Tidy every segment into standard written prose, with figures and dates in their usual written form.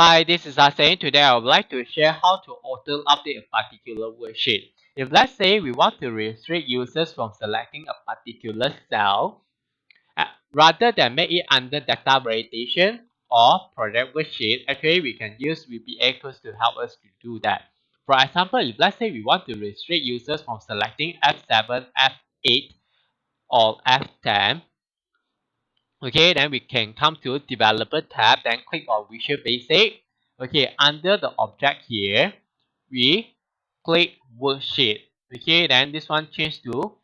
Hi, this is Asen. Today I would like to share how to auto-update a particular worksheet. If let's say we want to restrict users from selecting a particular cell, rather than make it under data validation or project worksheet, actually we can use VBA tools to help us to do that. For example, if let's say we want to restrict users from selecting F7, F8, or F10, okay, then we can come to developer tab, then click on Visual Basic. Okay, under the object here, we click worksheet. Okay, then this one change to,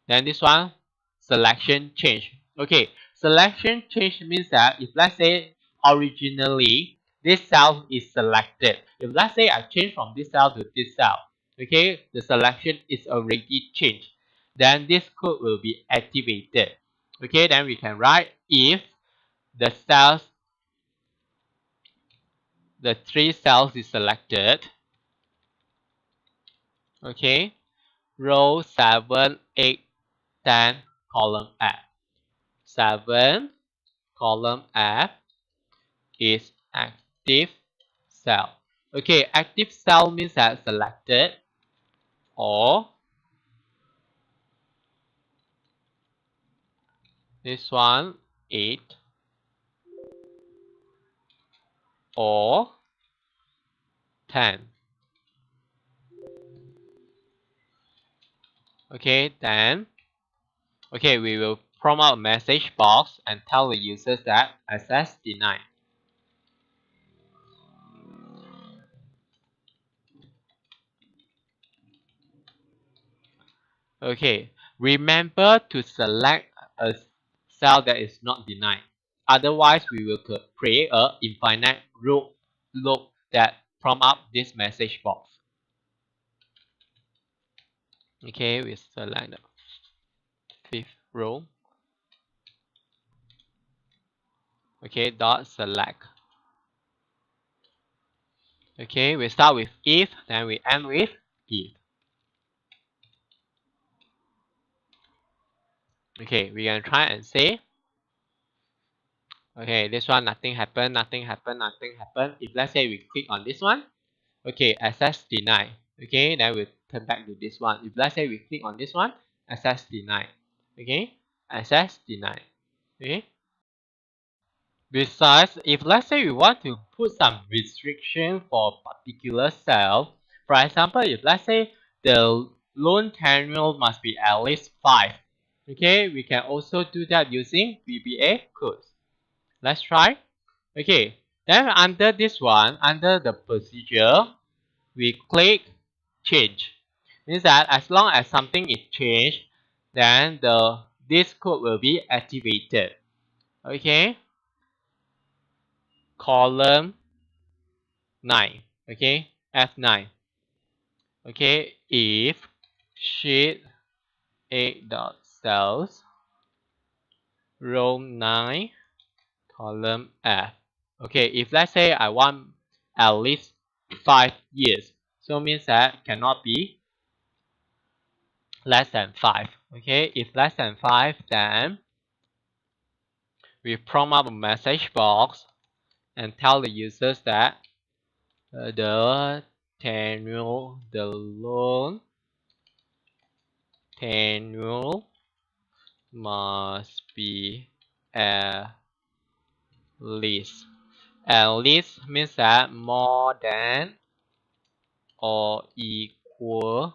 then this one selection change. Okay, selection change means that if let's say originally this cell is selected, if let's say I change from this cell to this cell, okay, the selection is already changed, then this code will be activated. Okay, then we can write if the cells, the three cells is selected, okay, row 7, 8, 10, column F. 7, column F is active cell. Okay, active cell means that selected, or this one 8, or 10. Okay, then okay, we will prompt out a message box and tell the users that access denied. Okay, remember to select a cell that is not denied. Otherwise, we will create a infinite loop that prompt up this message box. Okay, we select the fifth row. Okay, dot select. Okay, we start with if, then we end with if. Okay, we're gonna try and say. Okay, this one nothing happened, nothing happened, nothing happened. If let's say we click on this one, okay, access denied. Okay, then we'll turn back to this one. If let's say we click on this one, access denied. Okay, access denied. Okay. Besides, if let's say we want to put some restriction for a particular cell, for example, if let's say the loan tenure must be at least 5, okay, we can also do that using VBA codes. Let's try. Okay, then under this one, under the procedure, we click change. Means that as long as something is changed, then this code will be activated. Okay, column 9. Okay, F9. Okay, if sheet 8 dot cells row 9 column F. Okay, if let's say I want at least 5 years, so means that cannot be less than 5. Okay, if less than 5, then we prompt up a message box and tell the users that the tenure, the loan tenure must be at least. At least means that more than or equal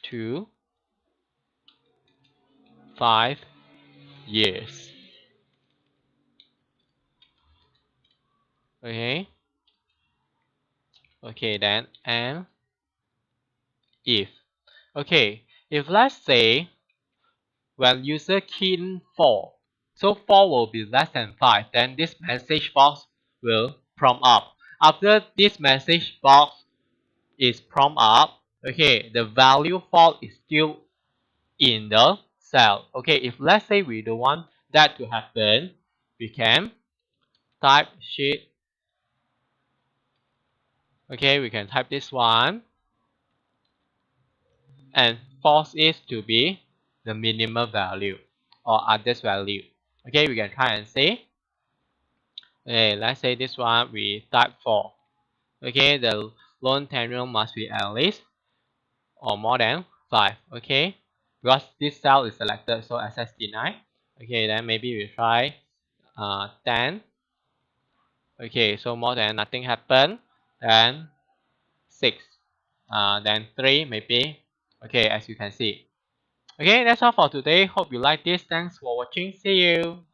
to 5 years. Okay. Okay, then and if. Okay, if let's say when user key in 4, so 4 will be less than 5, then this message box will prompt up. After this message box is prompt up, okay, the value 4 is still in the cell. Okay, if let's say we don't want that to happen, we can type sheet. Okay, we can type this one and force it to be the minimum value or others value. Okay, we can try and say. Okay, let's say this one we type 4. Okay, the loan tenure must be at least or more than 5. Okay, because this cell is selected, so access denied. Okay, then maybe we try 10. Okay, so more than nothing happened. Then 6. Then 3 maybe. Okay, as you can see. Okay, that's all for today. Hope you like this. Thanks for watching. See you.